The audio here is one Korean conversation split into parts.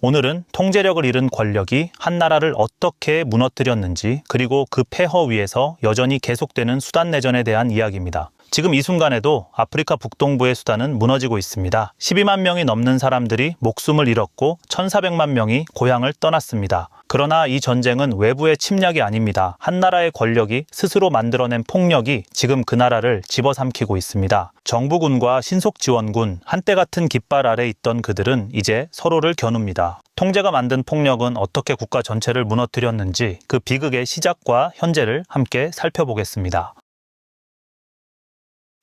오늘은 통제력을 잃은 권력이 한 나라를 어떻게 무너뜨렸는지, 그리고 그 폐허 위에서 여전히 계속되는 수단 내전에 대한 이야기입니다. 지금 이 순간에도 아프리카 북동부의 수단은 무너지고 있습니다. 12만 명이 넘는 사람들이 목숨을 잃었고 1,400만 명이 고향을 떠났습니다. 그러나 이 전쟁은 외부의 침략이 아닙니다. 한 나라의 권력이 스스로 만들어낸 폭력이 지금 그 나라를 집어삼키고 있습니다. 정부군과 신속지원군, 한때 같은 깃발 아래 있던 그들은 이제 서로를 겨눕니다. 통제가 만든 폭력은 어떻게 국가 전체를 무너뜨렸는지, 그 비극의 시작과 현재를 함께 살펴보겠습니다.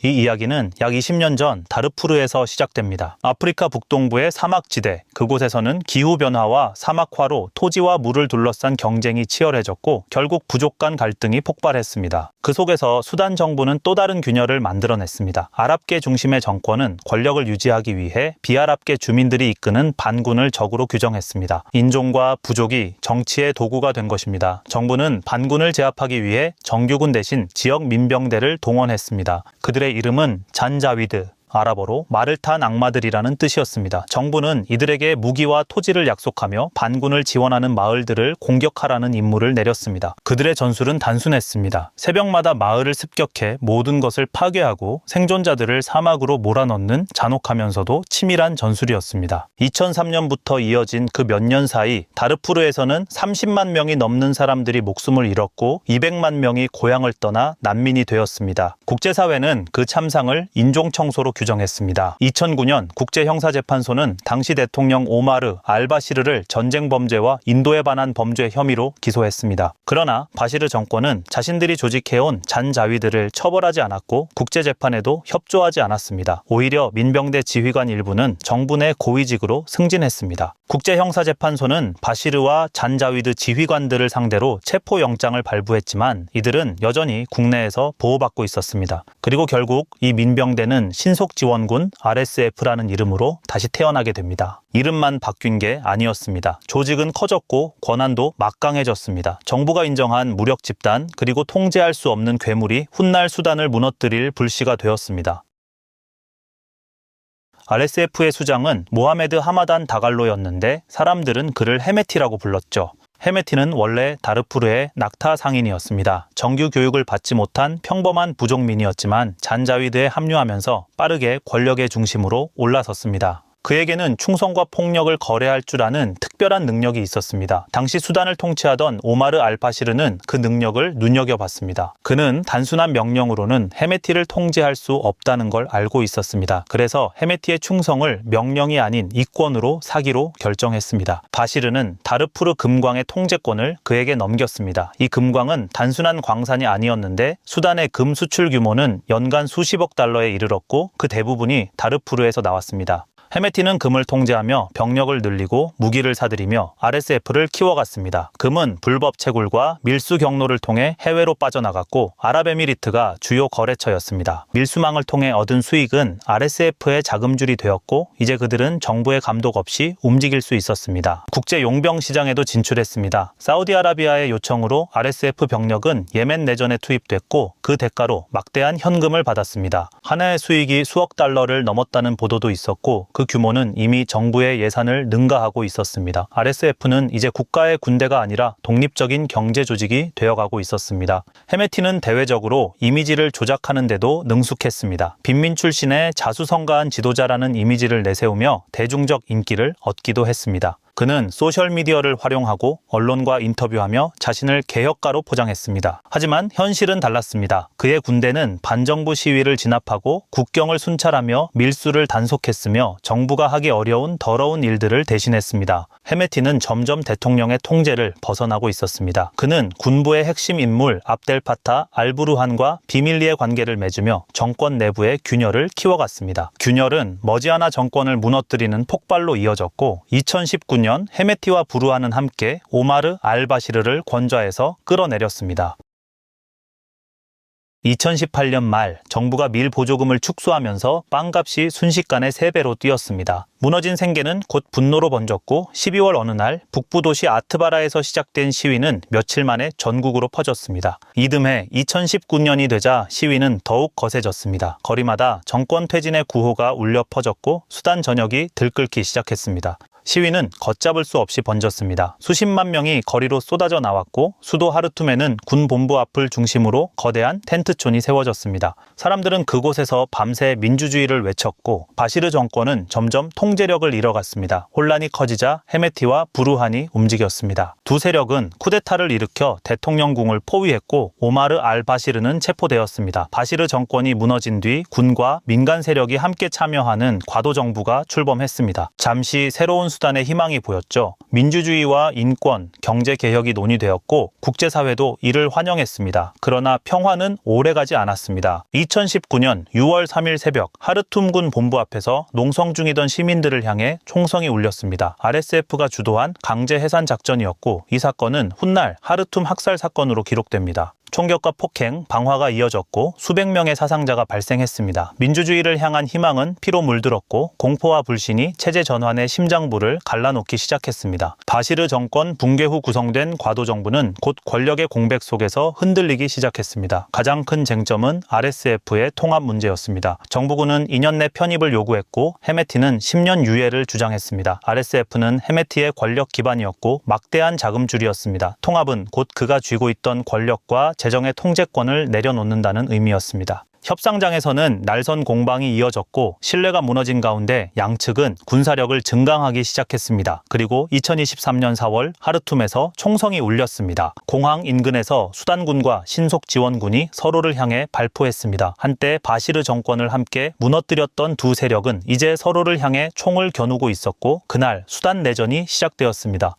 이 이야기는 약 20년 전 다르푸르에서 시작됩니다. 아프리카 북동부의 사막지대, 그곳에서는 기후변화와 사막화로 토지와 물을 둘러싼 경쟁이 치열해졌고 결국 부족 간 갈등이 폭발했습니다. 그 속에서 수단 정부는 또 다른 균열을 만들어냈습니다. 아랍계 중심의 정권은 권력을 유지하기 위해 비아랍계 주민들이 이끄는 반군을 적으로 규정했습니다. 인종과 부족이 정치의 도구가 된 것입니다. 정부는 반군을 제압하기 위해 정규군 대신 지역 민병대를 동원했습니다. 그들의 이름은 잔자위드, 아랍어로 말을 탄 악마들이라는 뜻이었습니다. 정부는 이들에게 무기와 토지를 약속하며 반군을 지원하는 마을들을 공격하라는 임무를 내렸습니다. 그들의 전술은 단순했습니다. 새벽마다 마을을 습격해 모든 것을 파괴하고 생존자들을 사막으로 몰아넣는 잔혹하면서도 치밀한 전술이었습니다. 2003년부터 이어진 그 몇 년 사이 다르푸르에서는 30만 명이 넘는 사람들이 목숨을 잃었고 200만 명이 고향을 떠나 난민이 되었습니다. 국제사회는 그 참상을 인종청소로 규정했습니다. 2009년 국제형사재판소는 당시 대통령 오마르 알바시르를 전쟁 범죄와 인도에 반한 범죄 혐의로 기소했습니다. 그러나 바시르 정권은 자신들이 조직해온 잔자위들을 처벌하지 않았고 국제재판에도 협조하지 않았습니다. 오히려 민병대 지휘관 일부는 정부 내 고위직으로 승진했습니다. 국제형사재판소는 바시르와 잔자위드 지휘관들을 상대로 체포영장을 발부했지만 이들은 여전히 국내에서 보호받고 있었습니다. 그리고 결국 이 민병대는 신속지원군 RSF라는 이름으로 다시 태어나게 됩니다. 이름만 바뀐 게 아니었습니다. 조직은 커졌고 권한도 막강해졌습니다. 정부가 인정한 무력 집단, 그리고 통제할 수 없는 괴물이 훗날 수단을 무너뜨릴 불씨가 되었습니다. RSF의 수장은 모하메드 하마단 다갈로였는데 사람들은 그를 헤메티라고 불렀죠. 헤메티는 원래 다르푸르의 낙타 상인이었습니다. 정규 교육을 받지 못한 평범한 부족민이었지만 잔자위드에 합류하면서 빠르게 권력의 중심으로 올라섰습니다. 그에게는 충성과 폭력을 거래할 줄 아는 특별한 능력이 있었습니다. 당시 수단을 통치하던 오마르 알바시르는 그 능력을 눈여겨봤습니다. 그는 단순한 명령으로는 헤메티를 통제할 수 없다는 걸 알고 있었습니다. 그래서 헤메티의 충성을 명령이 아닌 이권으로 사기로 결정했습니다. 바시르는 다르푸르 금광의 통제권을 그에게 넘겼습니다. 이 금광은 단순한 광산이 아니었는데 수단의 금 수출 규모는 연간 수십억 달러에 이르렀고 그 대부분이 다르푸르에서 나왔습니다. 헤메티는 금을 통제하며 병력을 늘리고 무기를 사들이며 RSF를 키워갔습니다. 금은 불법 채굴과 밀수 경로를 통해 해외로 빠져나갔고 아랍에미리트가 주요 거래처였습니다. 밀수망을 통해 얻은 수익은 RSF의 자금줄이 되었고 이제 그들은 정부의 감독 없이 움직일 수 있었습니다. 국제 용병 시장에도 진출했습니다. 사우디아라비아의 요청으로 RSF 병력은 예멘 내전에 투입됐고 그 대가로 막대한 현금을 받았습니다. 한 해의 수익이 수억 달러를 넘었다는 보도도 있었고 그 규모는 이미 정부의 예산을 능가하고 있었습니다. RSF는 이제 국가의 군대가 아니라 독립적인 경제 조직이 되어가고 있었습니다. 헤메티는 대외적으로 이미지를 조작하는 데도 능숙했습니다. 빈민 출신의 자수성가한 지도자라는 이미지를 내세우며 대중적 인기를 얻기도 했습니다. 그는 소셜미디어를 활용하고 언론과 인터뷰하며 자신을 개혁가로 포장했습니다. 하지만 현실은 달랐습니다. 그의 군대는 반정부 시위를 진압하고 국경을 순찰하며 밀수를 단속했으며 정부가 하기 어려운 더러운 일들을 대신했습니다. 헤메티는 점점 대통령의 통제를 벗어나고 있었습니다. 그는 군부의 핵심 인물 압델파타 알부르한과 비밀리에 관계를 맺으며 정권 내부의 균열을 키워갔습니다. 균열은 머지않아 정권을 무너뜨리는 폭발로 이어졌고 2019년 헤메티와 부르한은 함께 오마르 알바시르를 권좌에서 끌어내렸습니다. 2018년 말 정부가 밀 보조금을 축소하면서 빵값이 순식간에 3배로 뛰었습니다. 무너진 생계는 곧 분노로 번졌고 12월 어느 날 북부 도시 아트바라에서 시작된 시위는 며칠 만에 전국으로 퍼졌습니다. 이듬해 2019년이 되자 시위는 더욱 거세졌습니다. 거리마다 정권 퇴진의 구호가 울려 퍼졌고 수단 전역이 들끓기 시작했습니다. 시위는 걷잡을 수 없이 번졌습니다. 수십만 명이 거리로 쏟아져 나왔고 수도 하르툼에는 군 본부 앞을 중심으로 거대한 텐트촌이 세워졌습니다. 사람들은 그곳에서 밤새 민주주의를 외쳤고 바시르 정권은 점점 통제력을 잃어갔습니다. 혼란이 커지자 헤메티와 부르한이 움직였습니다. 두 세력은 쿠데타를 일으켜 대통령궁을 포위했고 오마르 알 바시르는 체포되었습니다. 바시르 정권이 무너진 뒤 군과 민간 세력이 함께 참여하는 과도 정부가 출범했습니다. 잠시 새로운 수단의 희망이 보였죠. 민주주의와 인권, 경제 개혁이 논의되었고 국제사회도 이를 환영했습니다. 그러나 평화는 오래가지 않았습니다. 2019년 6월 3일 새벽 하르툼군 본부 앞에서 농성 중이던 시민들을 향해 총성이 울렸습니다. RSF가 주도한 강제 해산 작전이었고 이 사건은 훗날 하르툼 학살 사건으로 기록됩니다. 총격과 폭행, 방화가 이어졌고 수백 명의 사상자가 발생했습니다. 민주주의를 향한 희망은 피로 물들었고 공포와 불신이 체제 전환의 심장부를 갈라놓기 시작했습니다. 바시르 정권 붕괴 후 구성된 과도 정부는 곧 권력의 공백 속에서 흔들리기 시작했습니다. 가장 큰 쟁점은 RSF의 통합 문제였습니다. 정부군은 2년 내 편입을 요구했고 헤메티는 10년 유예를 주장했습니다. RSF는 헤메티의 권력 기반이었고 막대한 자금줄이었습니다. 통합은 곧 그가 쥐고 있던 권력과 재정의 통제권을 내려놓는다는 의미였습니다. 협상장에서는 날선 공방이 이어졌고 신뢰가 무너진 가운데 양측은 군사력을 증강하기 시작했습니다. 그리고 2023년 4월 하르툼에서 총성이 울렸습니다. 공항 인근에서 수단군과 신속지원군이 서로를 향해 발포했습니다. 한때 바시르 정권을 함께 무너뜨렸던 두 세력은 이제 서로를 향해 총을 겨누고 있었고 그날 수단 내전이 시작되었습니다.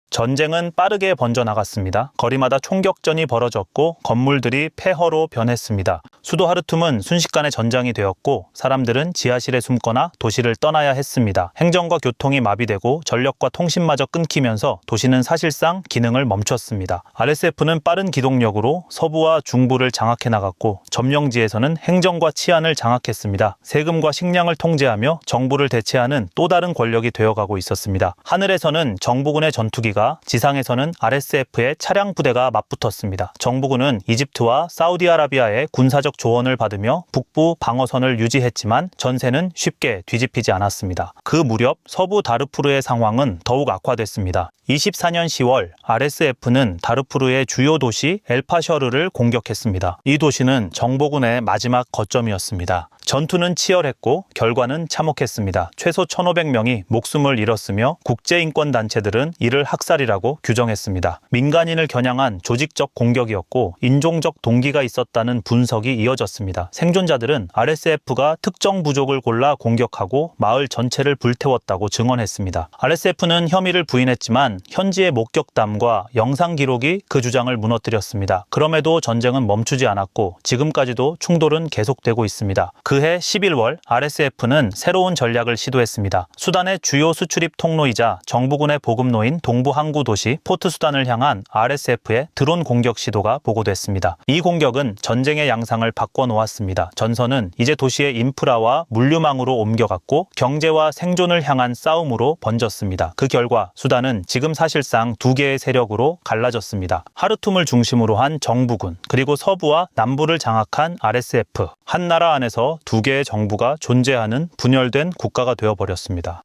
전쟁은 빠르게 번져나갔습니다. 거리마다 총격전이 벌어졌고 건물들이 폐허로 변했습니다. 수도 하르툼은 순식간에 전장이 되었고 사람들은 지하실에 숨거나 도시를 떠나야 했습니다. 행정과 교통이 마비되고 전력과 통신마저 끊기면서 도시는 사실상 기능을 멈췄습니다. RSF는 빠른 기동력으로 서부와 중부를 장악해 나갔고 점령지에서는 행정과 치안을 장악했습니다. 세금과 식량을 통제하며 정부를 대체하는 또 다른 권력이 되어가고 있었습니다. 하늘에서는 정부군의 전투기가 지상에서는 RSF의 차량 부대가 맞붙었습니다. 정부군은 이집트와 사우디아라비아의 군사적 조언을 받으며 북부 방어선을 유지했지만 전세는 쉽게 뒤집히지 않았습니다. 그 무렵 서부 다르푸르의 상황은 더욱 악화됐습니다. 24년 10월 RSF는 다르푸르의 주요 도시 엘파셔르를 공격했습니다. 이 도시는 정보군의 마지막 거점이었습니다. 전투는 치열했고 결과는 참혹했습니다. 최소 1,500명이 목숨을 잃었으며 국제인권단체들은 이를 학살이라고 규정했습니다. 민간인을 겨냥한 조직적 공격이었고 인종적 동기가 있었다는 분석이 이어졌습니다. 생존자들은 RSF가 특정 부족을 골라 공격하고 마을 전체를 불태웠다고 증언했습니다. RSF는 혐의를 부인했지만 현지의 목격담과 영상 기록이 그 주장을 무너뜨렸습니다. 그럼에도 전쟁은 멈추지 않았고 지금까지도 충돌은 계속되고 있습니다. 그해 11월 RSF는 새로운 전략을 시도했습니다. 수단의 주요 수출입 통로이자 정부군의 보급로인 동부 항구 도시 포트 수단을 향한 RSF의 드론 공격 시도가 보고됐습니다. 이 공격은 전쟁의 양상을 바꿔놓았습니다. 전선은 이제 도시의 인프라와 물류망으로 옮겨갔고 경제와 생존을 향한 싸움으로 번졌습니다. 그 결과 수단은 지금 사실상 두 개의 세력으로 갈라졌습니다. 하르툼을 중심으로 한 정부군 그리고 서부와 남부를 장악한 RSF 한 나라 안에서 두 개의 정부가 존재하는 분열된 국가가 되어버렸습니다.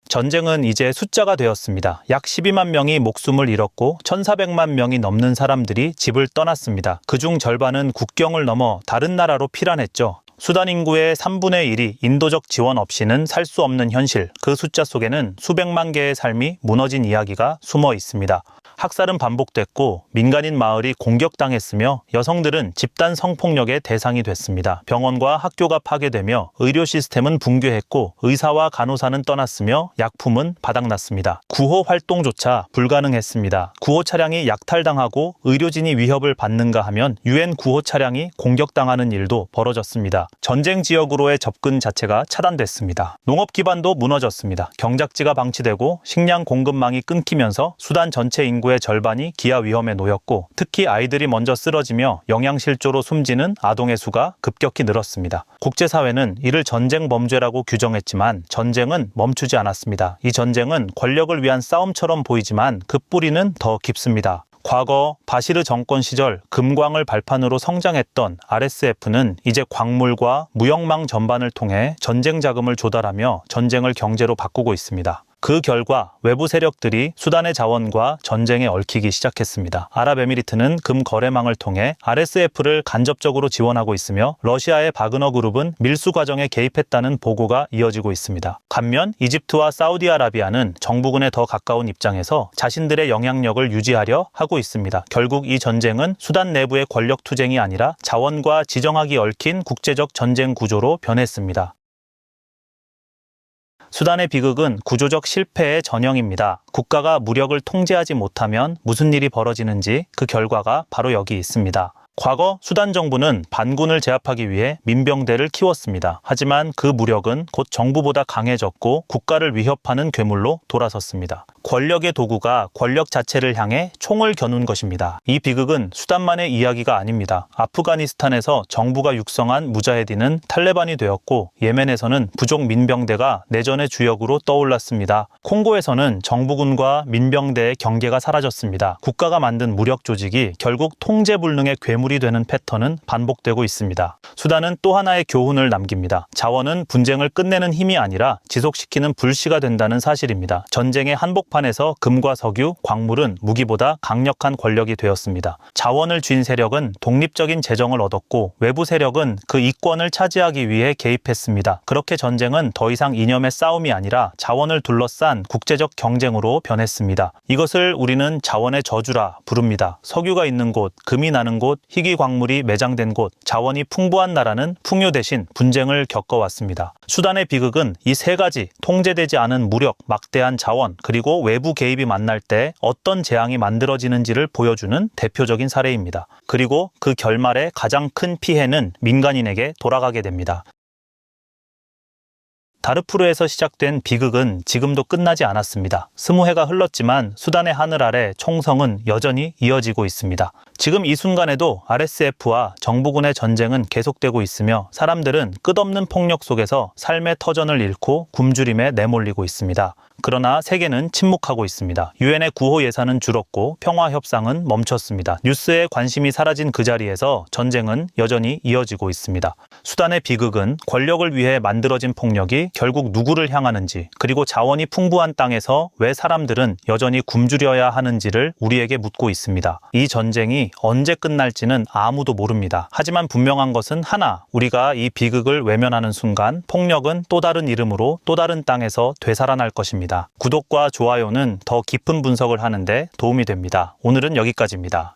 전쟁은 이제 숫자가 되었습니다. 약 12만 명이 목숨을 잃었고 1,400만 명이 넘는 사람들이 집을 떠났습니다. 그중 절반은 국경을 넘어 다른 나라로 피란했죠. 수단 인구의 3분의 1이 인도적 지원 없이는 살 수 없는 현실, 그 숫자 속에는 수백만 개의 삶이 무너진 이야기가 숨어 있습니다. 학살은 반복됐고 민간인 마을이 공격당했으며 여성들은 집단 성폭력의 대상이 됐습니다. 병원과 학교가 파괴되며 의료 시스템은 붕괴했고 의사와 간호사는 떠났으며 약품은 바닥났습니다. 구호 활동조차 불가능했습니다. 구호 차량이 약탈당하고 의료진이 위협을 받는가 하면 유엔 구호 차량이 공격당하는 일도 벌어졌습니다. 전쟁 지역으로의 접근 자체가 차단됐습니다. 농업 기반도 무너졌습니다. 경작지가 방치되고 식량 공급망이 끊기면서 수단 전체 인구의 절반이 기아 위험에 놓였고 특히 아이들이 먼저 쓰러지며 영양실조로 숨지는 아동의 수가 급격히 늘었습니다. 국제사회는 이를 전쟁 범죄라고 규정했지만 전쟁은 멈추지 않았습니다. 이 전쟁은 권력을 위한 싸움처럼 보이지만 그 뿌리는 더 깊습니다. 과거 바시르 정권 시절 금광을 발판으로 성장했던 RSF는 이제 광물과 무역망 전반을 통해 전쟁 자금을 조달하며 전쟁을 경제로 바꾸고 있습니다. 그 결과 외부 세력들이 수단의 자원과 전쟁에 얽히기 시작했습니다. 아랍에미리트는 금 거래망을 통해 RSF를 간접적으로 지원하고 있으며 러시아의 바그너 그룹은 밀수 과정에 개입했다는 보고가 이어지고 있습니다. 반면 이집트와 사우디아라비아는 정부군에 더 가까운 입장에서 자신들의 영향력을 유지하려 하고 있습니다. 결국 이 전쟁은 수단 내부의 권력 투쟁이 아니라 자원과 지정학이 얽힌 국제적 전쟁 구조로 변했습니다. 수단의 비극은 구조적 실패의 전형입니다. 국가가 무력을 통제하지 못하면 무슨 일이 벌어지는지 그 결과가 바로 여기 있습니다. 과거 수단 정부는 반군을 제압하기 위해 민병대를 키웠습니다. 하지만 그 무력은 곧 정부보다 강해졌고 국가를 위협하는 괴물로 돌아섰습니다. 권력의 도구가 권력 자체를 향해 총을 겨눈 것입니다. 이 비극은 수단만의 이야기가 아닙니다. 아프가니스탄에서 정부가 육성한 무자헤딘은 탈레반이 되었고 예멘에서는 부족 민병대가 내전의 주역으로 떠올랐습니다. 콩고에서는 정부군과 민병대의 경계가 사라졌습니다. 국가가 만든 무력 조직이 결국 통제불능의 괴물이 되는 패턴은 반복되고 있습니다. 수단은 또 하나의 교훈을 남깁니다. 자원은 분쟁을 끝내는 힘이 아니라 지속시키는 불씨가 된다는 사실입니다. 전쟁의 한복판에서 금과 석유, 광물은 무기보다 강력한 권력이 되었습니다. 자원을 쥔 세력은 독립적인 재정을 얻었고 외부 세력은 그 이권을 차지하기 위해 개입했습니다. 그렇게 전쟁은 더 이상 이념의 싸움이 아니라 자원을 둘러싼 국제적 경쟁으로 변했습니다. 이것을 우리는 자원의 저주라 부릅니다. 석유가 있는 곳, 금이 나는 곳, 희귀 광물이 매장된 곳, 자원이 풍부한 나라는 풍요 대신 분쟁을 겪어왔습니다. 수단의 비극은 이 세 가지 통제되지 않은 무력, 막대한 자원, 그리고 외부 개입이 만날 때 어떤 재앙이 만들어지는지를 보여주는 대표적인 사례입니다. 그리고 그 결말의 가장 큰 피해는 민간인에게 돌아가게 됩니다. 다르푸르에서 시작된 비극은 지금도 끝나지 않았습니다. 20해가 흘렀지만 수단의 하늘 아래 총성은 여전히 이어지고 있습니다. 지금 이 순간에도 RSF와 정부군의 전쟁은 계속되고 있으며 사람들은 끝없는 폭력 속에서 삶의 터전을 잃고 굶주림에 내몰리고 있습니다. 그러나 세계는 침묵하고 있습니다. 유엔의 구호 예산은 줄었고 평화 협상은 멈췄습니다. 뉴스에 관심이 사라진 그 자리에서 전쟁은 여전히 이어지고 있습니다. 수단의 비극은 권력을 위해 만들어진 폭력이 결국 누구를 향하는지, 그리고 자원이 풍부한 땅에서 왜 사람들은 여전히 굶주려야 하는지를 우리에게 묻고 있습니다. 이 전쟁이 언제 끝날지는 아무도 모릅니다. 하지만 분명한 것은 하나, 우리가 이 비극을 외면하는 순간 폭력은 또 다른 이름으로 또 다른 땅에서 되살아날 것입니다. 구독과 좋아요는 더 깊은 분석을 하는데 도움이 됩니다. 오늘은 여기까지입니다.